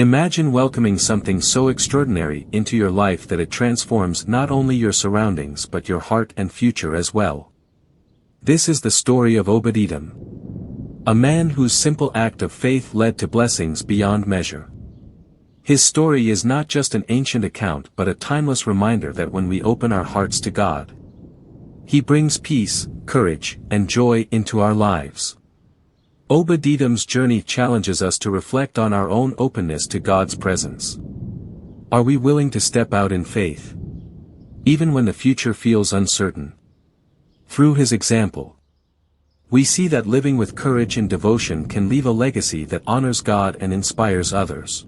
Imagine welcoming something so extraordinary into your life that it transforms not only your surroundings but your heart and future as well. This is the story of Obed-Edom, a man whose simple act of faith led to blessings beyond measure. His story is not just an ancient account but a timeless reminder that when we open our hearts to God, He brings peace, courage, and joy into our lives. Obed-Edom's journey challenges us to reflect on our own openness to God's presence. Are we willing to step out in faith, even when the future feels uncertain? Through his example, we see that living with courage and devotion can leave a legacy that honors God and inspires others.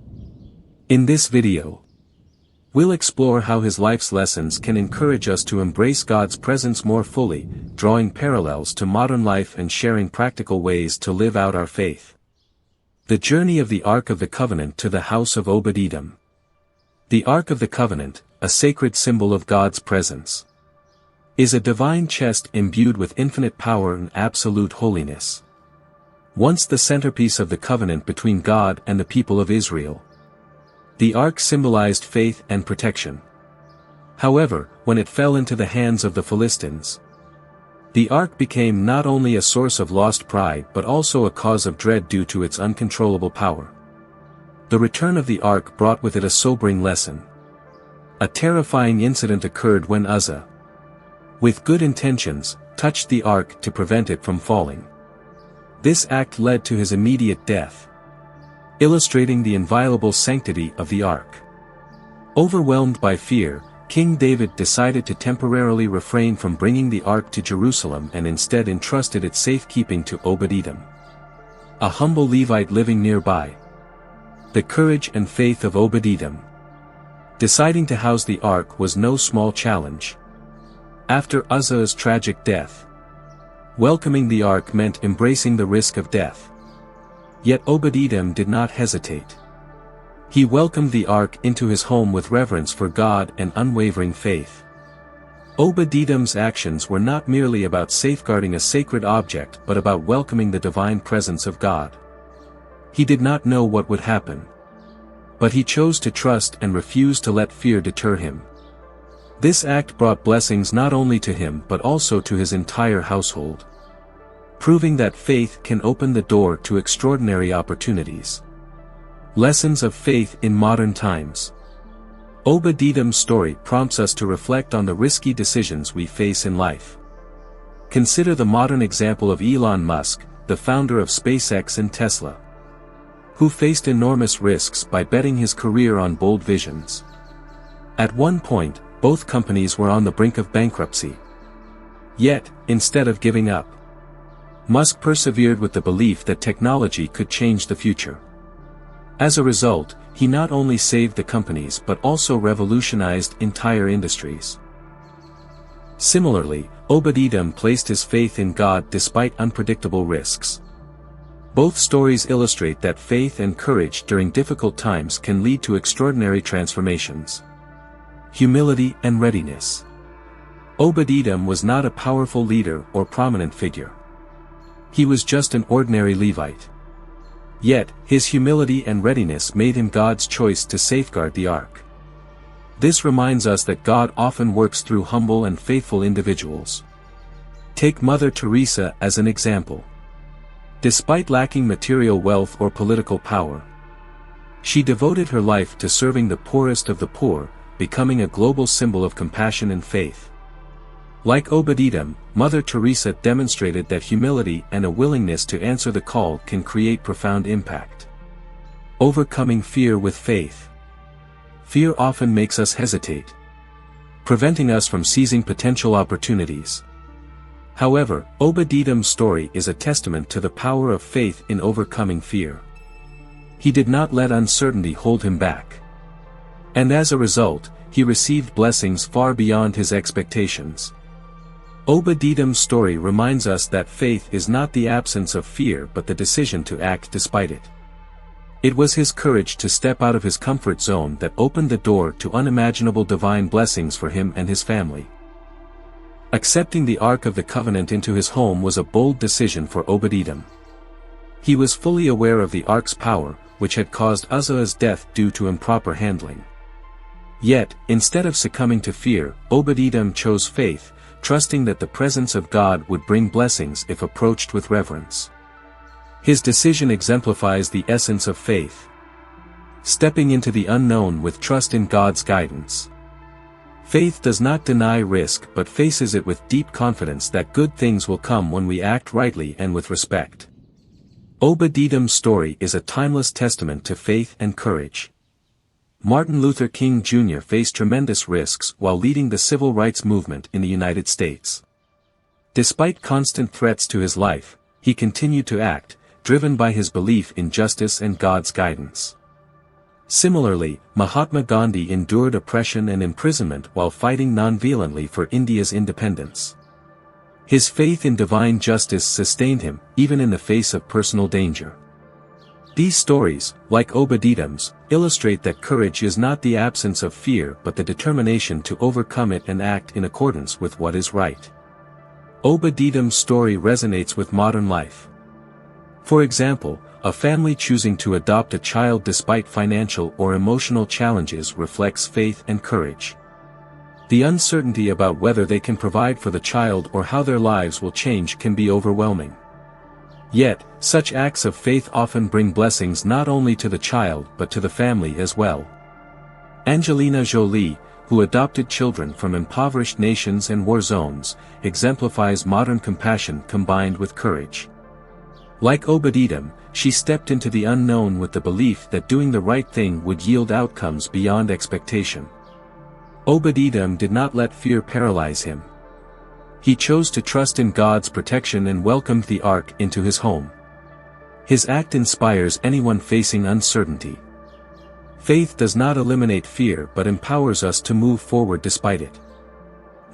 In this video, we'll explore how his life's lessons can encourage us to embrace God's presence more fully, drawing parallels to modern life and sharing practical ways to live out our faith. The journey of the Ark of the Covenant to the house of Obed-Edom. The Ark of the Covenant, a sacred symbol of God's presence, is a divine chest imbued with infinite power and absolute holiness. Once the centerpiece of the covenant between God and the people of Israel, the ark symbolized faith and protection. However, when it fell into the hands of the Philistines, the ark became not only a source of lost pride but also a cause of dread due to its uncontrollable power. The return of the ark brought with it a sobering lesson. A terrifying incident occurred when Uzzah, with good intentions, touched the ark to prevent it from falling. This act led to his immediate death, illustrating the inviolable sanctity of the ark. Overwhelmed by fear, King David decided to temporarily refrain from bringing the ark to Jerusalem and instead entrusted its safekeeping to Obed-Edom, a humble Levite living nearby. The courage and faith of Obed-Edom, deciding to house the ark, was no small challenge. After Uzzah's tragic death, welcoming the ark meant embracing the risk of death. Yet Obed-Edom did not hesitate. He welcomed the ark into his home with reverence for God and unwavering faith. Obed-Edom's actions were not merely about safeguarding a sacred object but about welcoming the divine presence of God. He did not know what would happen, but he chose to trust and refuse to let fear deter him. This act brought blessings not only to him but also to his entire household, proving that faith can open the door to extraordinary opportunities. Lessons of faith in modern times. Obed-Edom's story prompts us to reflect on the risky decisions we face in life. Consider the modern example of Elon Musk, the founder of SpaceX and Tesla, who faced enormous risks by betting his career on bold visions. At one point, both companies were on the brink of bankruptcy. Yet, instead of giving up, Musk persevered with the belief that technology could change the future. As a result, he not only saved the companies but also revolutionized entire industries. Similarly, Obed-Edom placed his faith in God despite unpredictable risks. Both stories illustrate that faith and courage during difficult times can lead to extraordinary transformations. Humility and readiness. Obed-Edom was not a powerful leader or prominent figure. He was just an ordinary Levite. Yet, his humility and readiness made him God's choice to safeguard the ark. This reminds us that God often works through humble and faithful individuals. Take Mother Teresa as an example. Despite lacking material wealth or political power, she devoted her life to serving the poorest of the poor, becoming a global symbol of compassion and faith. Like Obed-Edom, Mother Teresa demonstrated that humility and a willingness to answer the call can create profound impact. Overcoming fear with faith. Fear often makes us hesitate, preventing us from seizing potential opportunities. However, Obed-Edom's story is a testament to the power of faith in overcoming fear. He did not let uncertainty hold him back. And as a result, he received blessings far beyond his expectations. Obed-Edom's story reminds us that faith is not the absence of fear but the decision to act despite it. It was his courage to step out of his comfort zone that opened the door to unimaginable divine blessings for him and his family. Accepting the Ark of the Covenant into his home was a bold decision for Obed-Edom. He was fully aware of the Ark's power, which had caused Uzzah's death due to improper handling. Yet, instead of succumbing to fear, Obed-Edom chose faith, trusting that the presence of God would bring blessings if approached with reverence. His decision exemplifies the essence of faith. Stepping into the unknown with trust in God's guidance. Faith does not deny risk but faces it with deep confidence that good things will come when we act rightly and with respect. Obed-Edom's story is a timeless testament to faith and courage. Martin Luther King Jr. faced tremendous risks while leading the civil rights movement in the United States. Despite constant threats to his life, he continued to act, driven by his belief in justice and God's guidance. Similarly, Mahatma Gandhi endured oppression and imprisonment while fighting non-violently for India's independence. His faith in divine justice sustained him, even in the face of personal danger. These stories, like Obed-Edom's, illustrate that courage is not the absence of fear but the determination to overcome it and act in accordance with what is right. Obed-Edom's story resonates with modern life. For example, a family choosing to adopt a child despite financial or emotional challenges reflects faith and courage. The uncertainty about whether they can provide for the child or how their lives will change can be overwhelming. Yet, such acts of faith often bring blessings not only to the child but to the family as well. Angelina Jolie, who adopted children from impoverished nations and war zones, exemplifies modern compassion combined with courage. Like Obed-Edom, she stepped into the unknown with the belief that doing the right thing would yield outcomes beyond expectation. Obed-Edom did not let fear paralyze him. He chose to trust in God's protection and welcomed the Ark into his home. His act inspires anyone facing uncertainty. Faith does not eliminate fear but empowers us to move forward despite it.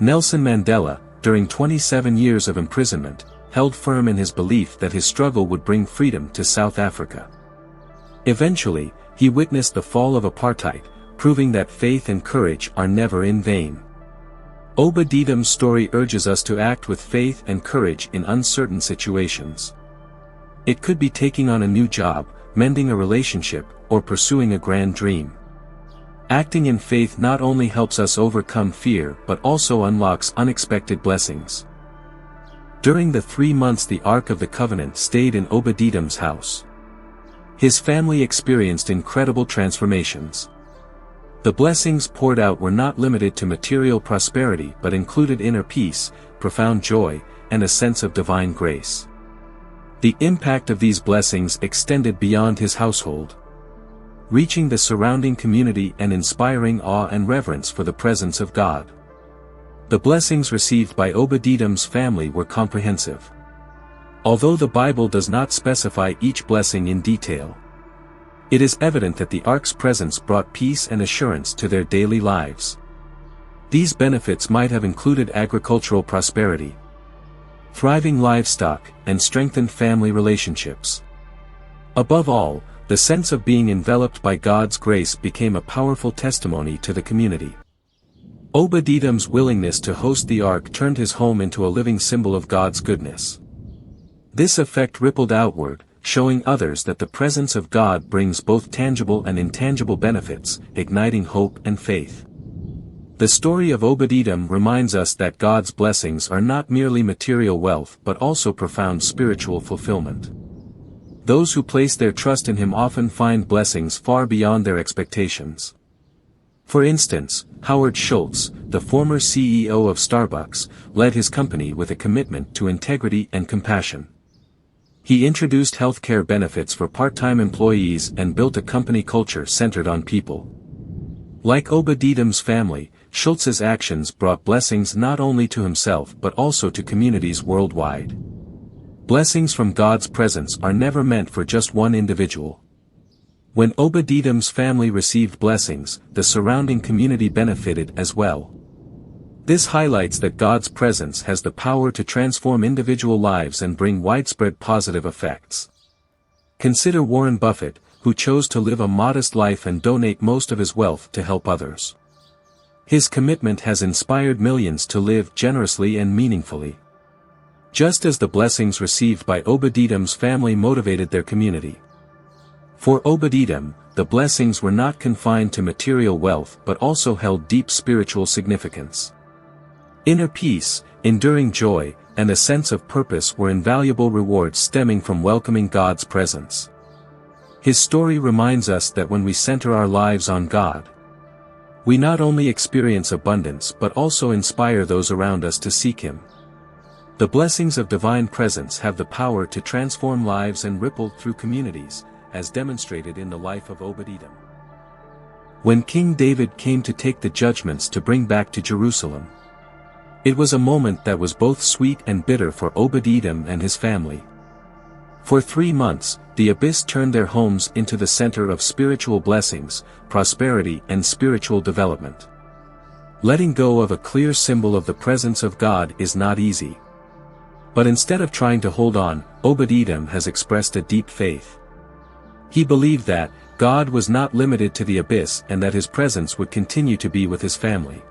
Nelson Mandela, during 27 years of imprisonment, held firm in his belief that his struggle would bring freedom to South Africa. Eventually, he witnessed the fall of apartheid, proving that faith and courage are never in vain. Obed-Edom's story urges us to act with faith and courage in uncertain situations. It could be taking on a new job, mending a relationship, or pursuing a grand dream. Acting in faith not only helps us overcome fear but also unlocks unexpected blessings. During the 3 months the Ark of the Covenant stayed in Obed-Edom's house, his family experienced incredible transformations. The blessings poured out were not limited to material prosperity but included inner peace, profound joy, and a sense of divine grace. The impact of these blessings extended beyond his household, reaching the surrounding community and inspiring awe and reverence for the presence of God. The blessings received by Obed-Edom's family were comprehensive. Although the Bible does not specify each blessing in detail, it is evident that the Ark's presence brought peace and assurance to their daily lives. These benefits might have included agricultural prosperity, thriving livestock, and strengthened family relationships. Above all, the sense of being enveloped by God's grace became a powerful testimony to the community. Obed-Edom's willingness to host the Ark turned his home into a living symbol of God's goodness. This effect rippled outward, showing others that the presence of God brings both tangible and intangible benefits, igniting hope and faith. The story of Obed-Edom reminds us that God's blessings are not merely material wealth but also profound spiritual fulfillment. Those who place their trust in Him often find blessings far beyond their expectations. For instance, Howard Schultz, the former CEO of Starbucks, led his company with a commitment to integrity and compassion. He introduced healthcare benefits for part-time employees and built a company culture centered on people. Like Obed-Edom's family, Schultz's actions brought blessings not only to himself but also to communities worldwide. Blessings from God's presence are never meant for just one individual. When Obed-Edom's family received blessings, the surrounding community benefited as well. This highlights that God's presence has the power to transform individual lives and bring widespread positive effects. Consider Warren Buffett, who chose to live a modest life and donate most of his wealth to help others. His commitment has inspired millions to live generously and meaningfully. Just as the blessings received by Obed-Edom's family motivated their community. For Obed-Edom, the blessings were not confined to material wealth but also held deep spiritual significance. Inner peace, enduring joy, and a sense of purpose were invaluable rewards stemming from welcoming God's presence. His story reminds us that when we center our lives on God, we not only experience abundance but also inspire those around us to seek Him. The blessings of divine presence have the power to transform lives and ripple through communities, as demonstrated in the life of Obed-Edom. When King David came to take the judgments to bring back to Jerusalem, it was a moment that was both sweet and bitter for Obed-Edom and his family. For 3 months, the abyss turned their homes into the center of spiritual blessings, prosperity and spiritual development. Letting go of a clear symbol of the presence of God is not easy. But instead of trying to hold on, Obed-Edom has expressed a deep faith. He believed that God was not limited to the abyss and that His presence would continue to be with his family.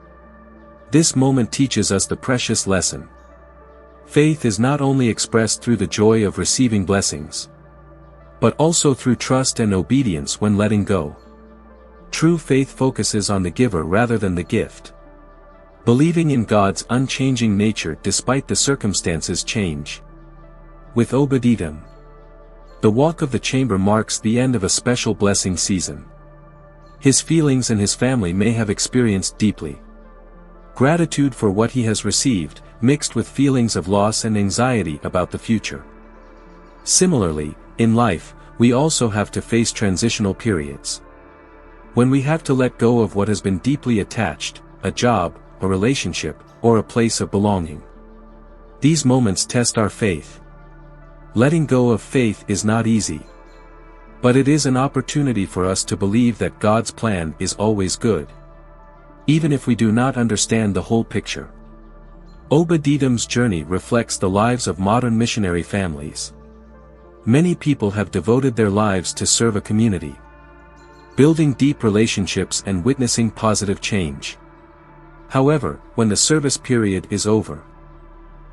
This moment teaches us the precious lesson. Faith is not only expressed through the joy of receiving blessings, but also through trust and obedience when letting go. True faith focuses on the giver rather than the gift, believing in God's unchanging nature despite the circumstances change. With Obed-Edom, the walk of the chamber marks the end of a special blessing season. His feelings and his family may have experienced deeply gratitude for what he has received, mixed with feelings of loss and anxiety about the future. Similarly, in life, we also have to face transitional periods. When we have to let go of what has been deeply attached, a job, a relationship, or a place of belonging. These moments test our faith. Letting go of faith is not easy. But it is an opportunity for us to believe that God's plan is always good, even if we do not understand the whole picture. Obed-Edom's journey reflects the lives of modern missionary families. Many people have devoted their lives to serve a community, building deep relationships and witnessing positive change. However, when the service period is over,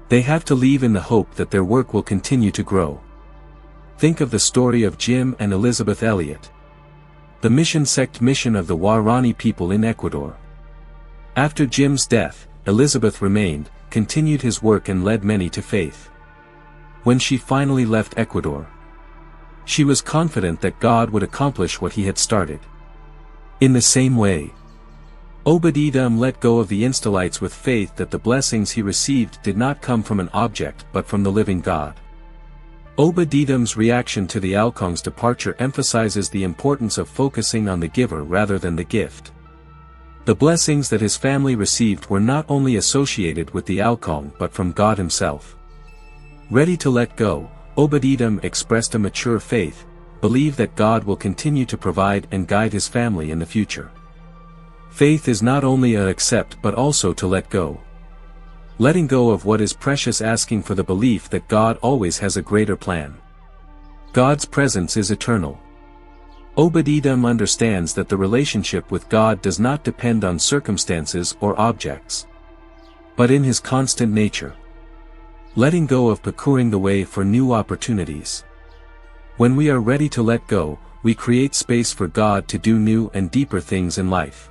they have to leave in the hope that their work will continue to grow. Think of the story of Jim and Elizabeth Elliot, the mission of the Guarani people in Ecuador. After Jim's death, Elizabeth remained, continued his work and led many to faith. When she finally left Ecuador, she was confident that God would accomplish what He had started. In the same way, Obed-Edom let go of the Instalites with faith that the blessings he received did not come from an object but from the living God. Obed-Edom's reaction to the Alcong's departure emphasizes the importance of focusing on the giver rather than the gift. The blessings that his family received were not only associated with the Alcong but from God Himself. Ready to let go, Obed-Edom expressed a mature faith, believed that God will continue to provide and guide his family in the future. Faith is not only to accept but also to let go. Letting go of what is precious, asking for the belief that God always has a greater plan. God's presence is eternal. Obed-Edom understands that the relationship with God does not depend on circumstances or objects, but in His constant nature. Letting go of preparing the way for new opportunities. When we are ready to let go, we create space for God to do new and deeper things in life.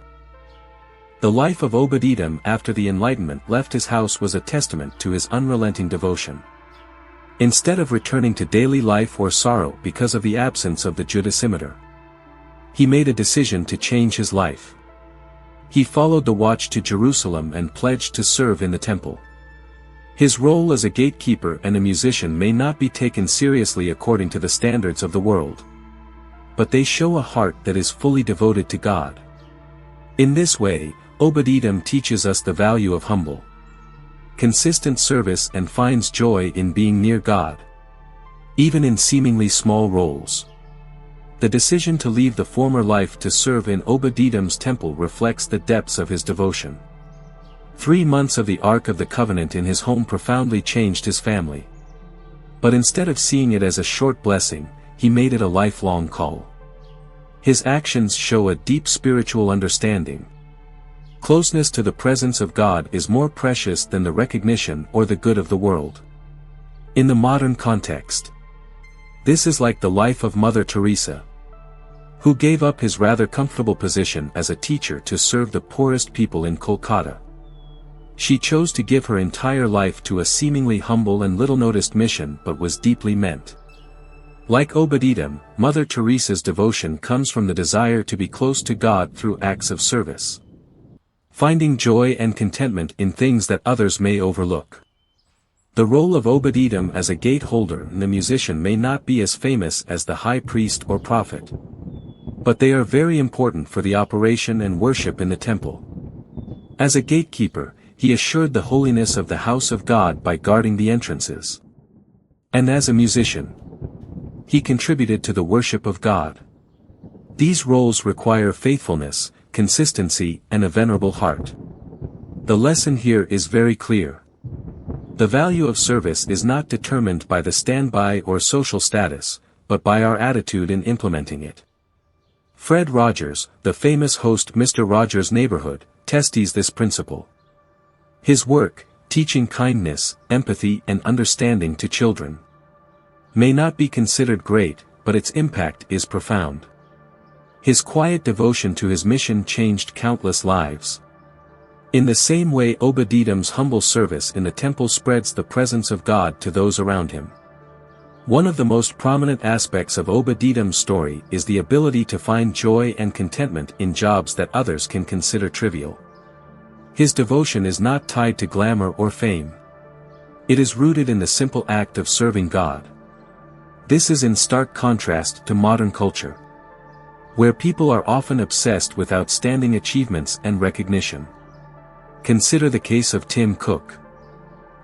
The life of Obed-Edom after the Enlightenment left his house was a testament to his unrelenting devotion. Instead of returning to daily life or sorrow because of the absence of the Judicimeter, he made a decision to change his life. He followed the watch to Jerusalem and pledged to serve in the temple. His role as a gatekeeper and a musician may not be taken seriously according to the standards of the world, but they show a heart that is fully devoted to God. In this way, Obed-Edom teaches us the value of humble, consistent service and finds joy in being near God, even in seemingly small roles. The decision to leave the former life to serve in Obed-Edom's temple reflects the depths of his devotion. 3 months of the Ark of the Covenant in his home profoundly changed his family. But instead of seeing it as a short blessing, he made it a lifelong call. His actions show a deep spiritual understanding. Closeness to the presence of God is more precious than the recognition or the good of the world. In the modern context, this is like the life of Mother Teresa, who gave up his rather comfortable position as a teacher to serve the poorest people in Kolkata. She chose to give her entire life to a seemingly humble and little-noticed mission but was deeply meant. Like Obed-Edom, Mother Teresa's devotion comes from the desire to be close to God through acts of service, finding joy and contentment in things that others may overlook. The role of Obed-Edom as a gate holder and a musician may not be as famous as the high priest or prophet, but they are very important for the operation and worship in the temple. As a gatekeeper, he assured the holiness of the house of God by guarding the entrances. And as a musician, he contributed to the worship of God. These roles require faithfulness, consistency, and a venerable heart. The lesson here is very clear. The value of service is not determined by the standby or social status, but by our attitude in implementing it. Fred Rogers, the famous host Mr. Rogers' Neighborhood, testes this principle. His work, teaching kindness, empathy and understanding to children, may not be considered great, but its impact is profound. His quiet devotion to his mission changed countless lives. In the same way Obed-Edom's humble service in the temple spreads the presence of God to those around him. One of the most prominent aspects of Obed-Edom's story is the ability to find joy and contentment in jobs that others can consider trivial. His devotion is not tied to glamour or fame. It is rooted in the simple act of serving God. This is in stark contrast to modern culture, where people are often obsessed with outstanding achievements and recognition. Consider the case of Tim Cook,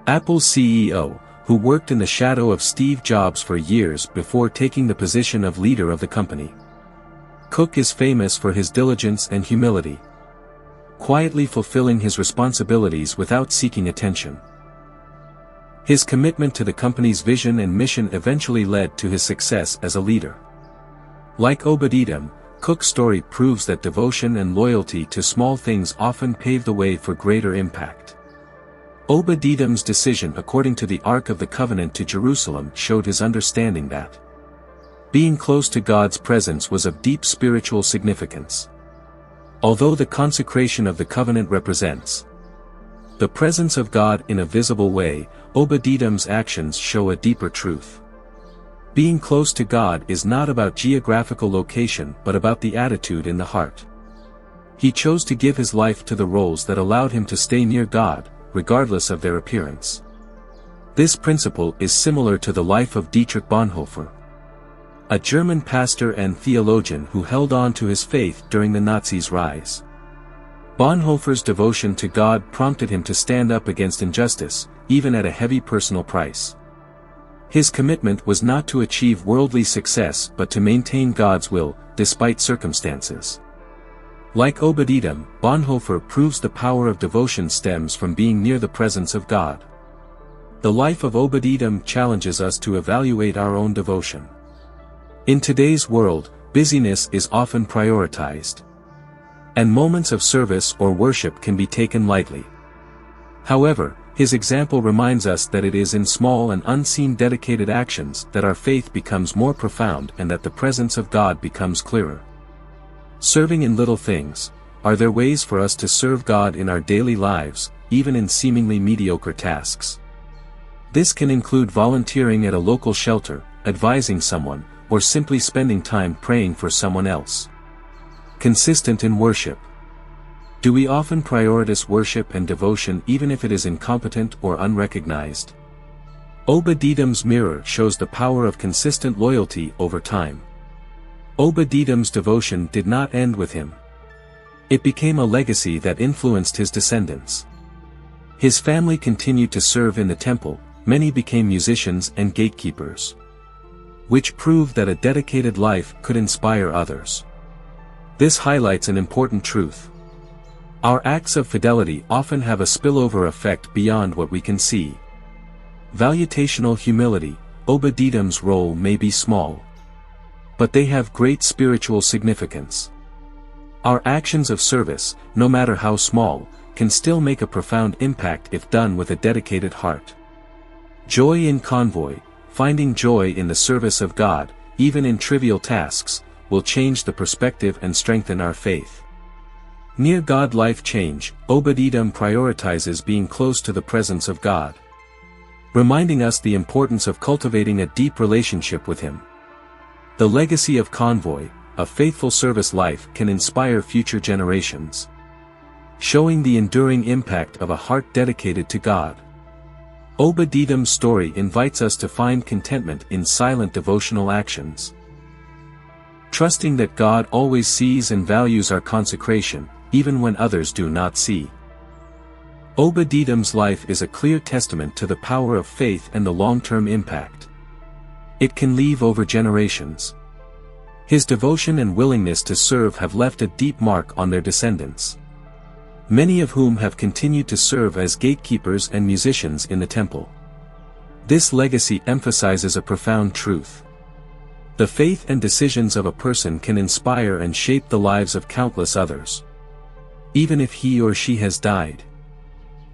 Apple's CEO, who worked in the shadow of Steve Jobs for years before taking the position of leader of the company. Cook is famous for his diligence and humility, quietly fulfilling his responsibilities without seeking attention. His commitment to the company's vision and mission eventually led to his success as a leader. Like Obed-Edom, Cook's story proves that devotion and loyalty to small things often pave the way for greater impact. Obed-Edom's decision according to the Ark of the Covenant to Jerusalem showed his understanding that being close to God's presence was of deep spiritual significance. Although the consecration of the covenant represents the presence of God in a visible way, Obed-Edom's actions show a deeper truth. Being close to God is not about geographical location but about the attitude in the heart. He chose to give his life to the roles that allowed him to stay near God, regardless of their appearance. This principle is similar to the life of Dietrich Bonhoeffer, a German pastor and theologian who held on to his faith during the Nazis' rise. Bonhoeffer's devotion to God prompted him to stand up against injustice, even at a heavy personal price. His commitment was not to achieve worldly success but to maintain God's will, despite circumstances. Like Obed-Edom, Bonhoeffer proves the power of devotion stems from being near the presence of God. The life of Obed-Edom challenges us to evaluate our own devotion. In today's world, busyness is often prioritized, and moments of service or worship can be taken lightly. However, his example reminds us that it is in small and unseen dedicated actions that our faith becomes more profound and that the presence of God becomes clearer. Serving in little things. Are there ways for us to serve God in our daily lives, even in seemingly mediocre tasks? This can include volunteering at a local shelter, advising someone, or simply spending time praying for someone else. Consistent in worship. Do we often prioritize worship and devotion even if it is incompetent or unrecognized? Obed-Edom's mirror shows the power of consistent loyalty over time. Obed-Edom's devotion did not end with him. It became a legacy that influenced his descendants. His family continued to serve in the temple, many became musicians and gatekeepers, which proved that a dedicated life could inspire others. This highlights an important truth. Our acts of fidelity often have a spillover effect beyond what we can see. Salutational humility. Obed-Edom's role may be small, but they have great spiritual significance. Our actions of service, no matter how small, can still make a profound impact if done with a dedicated heart. Joy in convoy. Finding joy in the service of God, even in trivial tasks, will change the perspective and strengthen our faith. Near God life change, Obed-Edom prioritizes being close to the presence of God, reminding us the importance of cultivating a deep relationship with Him. The legacy of Convoy, a faithful service life, can inspire future generations, showing the enduring impact of a heart dedicated to God. Obed-Edom's story invites us to find contentment in silent devotional actions, trusting that God always sees and values our consecration, even when others do not see. Obed-Edom's life is a clear testament to the power of faith and the long-term impact it can leave over generations. His devotion and willingness to serve have left a deep mark on their descendants, many of whom have continued to serve as gatekeepers and musicians in the temple. This legacy emphasizes a profound truth. The faith and decisions of a person can inspire and shape the lives of countless others, even if he or she has died.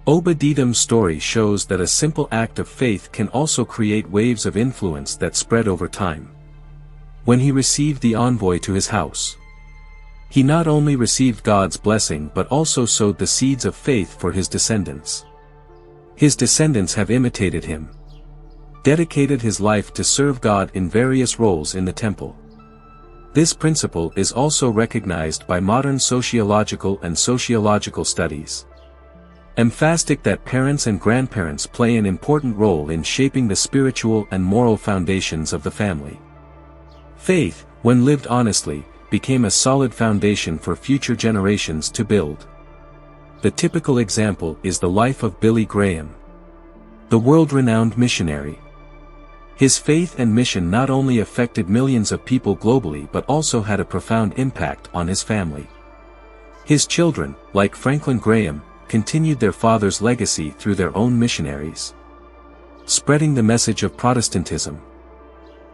Obed-Edom's story shows that a simple act of faith can also create waves of influence that spread over time. When he received the envoy to his house, he not only received God's blessing but also sowed the seeds of faith for his descendants. His descendants have imitated him, dedicated his life to serve God in various roles in the temple. This principle is also recognized by modern sociological and sociological studies, emphatic that parents and grandparents play an important role in shaping the spiritual and moral foundations of the family. Faith, when lived honestly, became a solid foundation for future generations to build. The typical example is the life of Billy Graham, the world-renowned missionary. His faith and mission not only affected millions of people globally but also had a profound impact on his family. His children, like Franklin Graham, continued their father's legacy through their own missionaries, spreading the message of Protestantism.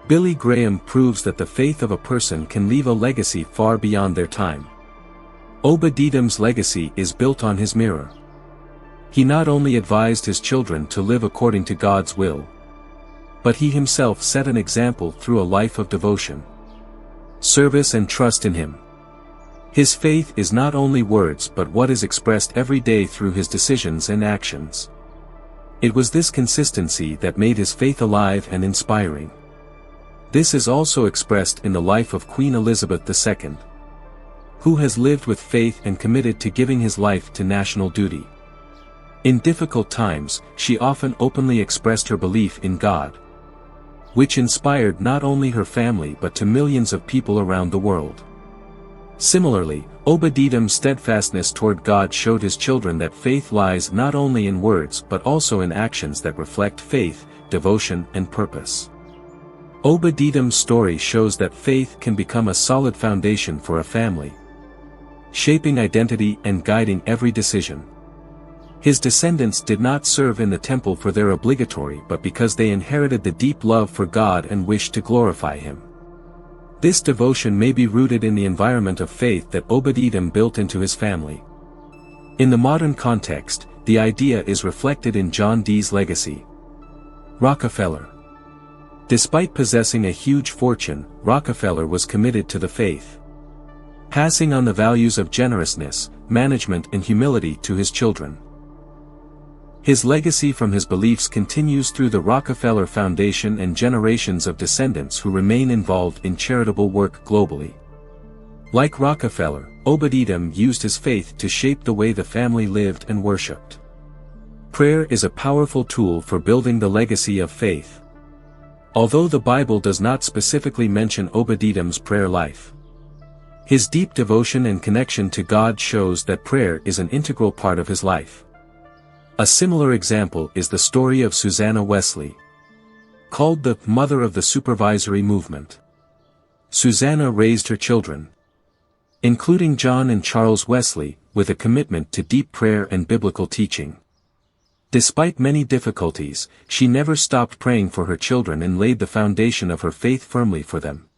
Billy Graham proves that the faith of a person can leave a legacy far beyond their time. Obed-Edom's legacy is built on his mirror. He not only advised his children to live according to God's will, but he himself set an example through a life of devotion, service and trust in Him. His faith is not only words but what is expressed every day through his decisions and actions. It was this consistency that made his faith alive and inspiring. This is also expressed in the life of Queen Elizabeth II, who has lived with faith and committed to giving his life to national duty. In difficult times, she often openly expressed her belief in God, which inspired not only her family but to millions of people around the world. Similarly, Obed-Edom's steadfastness toward God showed his children that faith lies not only in words but also in actions that reflect faith, devotion and purpose. Obed-Edom's story shows that faith can become a solid foundation for a family, shaping identity and guiding every decision. His descendants did not serve in the temple for their obligatory but because they inherited the deep love for God and wished to glorify Him. This devotion may be rooted in the environment of faith that Obed-Edom built into his family. In the modern context, the idea is reflected in John D's legacy. Rockefeller. Despite possessing a huge fortune, Rockefeller was committed to the faith, passing on the values of generousness, management and humility to his children. His legacy from his beliefs continues through the Rockefeller Foundation and generations of descendants who remain involved in charitable work globally. Like Rockefeller, Obed-Edom used his faith to shape the way the family lived and worshipped. Prayer is a powerful tool for building the legacy of faith. Although the Bible does not specifically mention Obed-Edom's prayer life, his deep devotion and connection to God shows that prayer is an integral part of his life. A similar example is the story of Susanna Wesley, called the mother of the supervisory movement. Susanna raised her children, including John and Charles Wesley, with a commitment to deep prayer and biblical teaching. Despite many difficulties, she never stopped praying for her children and laid the foundation of her faith firmly for them.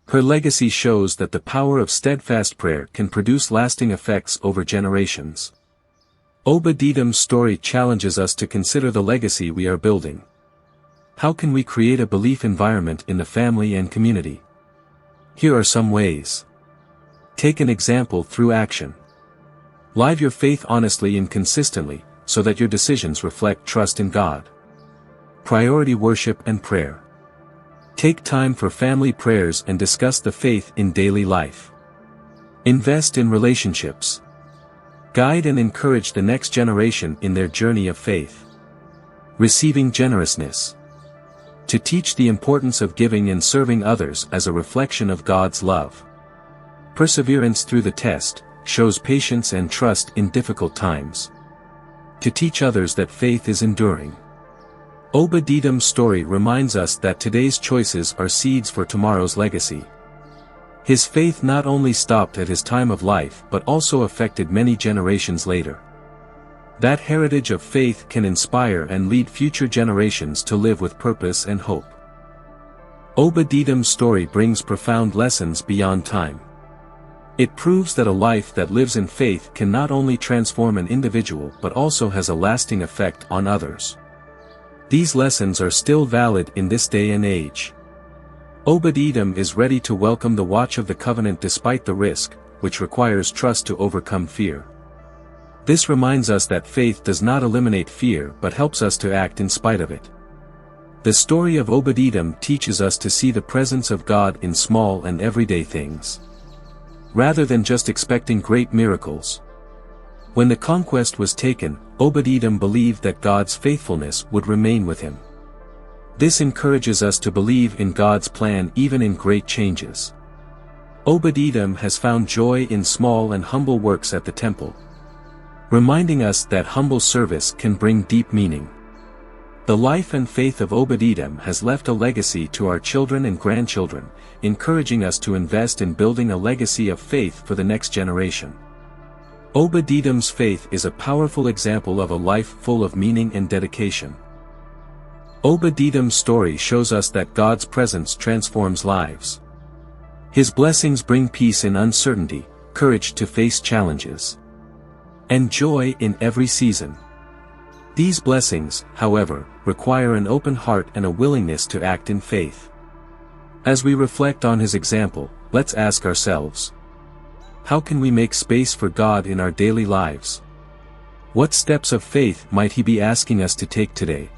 Her legacy shows that the power of steadfast prayer can produce lasting effects over generations. Obed-Edom's story challenges us to consider the legacy we are building. How can we create a belief environment in the family and community, Here are some ways. Take an example through action. Live your faith honestly and consistently, so that your decisions reflect trust in God. Priority worship and prayer. Take time for family prayers and discuss the faith in daily life. Invest in relationships. Guide and encourage the next generation in their journey of faith. Receiving generousness. To teach the importance of giving and serving others as a reflection of God's love. Perseverance through the test, shows patience and trust in difficult times. To teach others that faith is enduring. Obed-Edom's story reminds us that today's choices are seeds for tomorrow's legacy. His faith not only stopped at his time of life but also affected many generations later. That heritage of faith can inspire and lead future generations to live with purpose and hope. Obed-Edom's story brings profound lessons beyond time. It proves that a life that lives in faith can not only transform an individual but also has a lasting effect on others. These lessons are still valid in this day and age. Obed-Edom is ready to welcome the watch of the covenant despite the risk, which requires trust to overcome fear. This reminds us that faith does not eliminate fear but helps us to act in spite of it. The story of Obed-Edom teaches us to see the presence of God in small and everyday things, rather than just expecting great miracles. When the conquest was taken, Obed-Edom believed that God's faithfulness would remain with him. This encourages us to believe in God's plan even in great changes. Obed-Edom has found joy in small and humble works at the temple, reminding us that humble service can bring deep meaning. The life and faith of Obed-Edom has left a legacy to our children and grandchildren, encouraging us to invest in building a legacy of faith for the next generation. Obed-Edom's faith is a powerful example of a life full of meaning and dedication. Obed-Edom's story shows us that God's presence transforms lives. His blessings bring peace in uncertainty, courage to face challenges, and joy in every season. These blessings, however, require an open heart and a willingness to act in faith. As we reflect on his example, let's ask ourselves, how can we make space for God in our daily lives? What steps of faith might he be asking us to take today?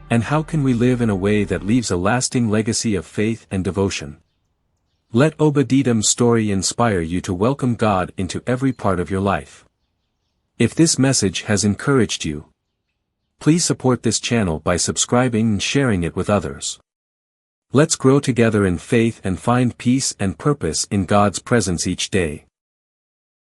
And how can we live in a way that leaves a lasting legacy of faith and devotion? Let Obed-Edom's story inspire you to welcome God into every part of your life. If this message has encouraged you, please support this channel by subscribing and sharing it with others. Let's grow together in faith and find peace and purpose in God's presence each day.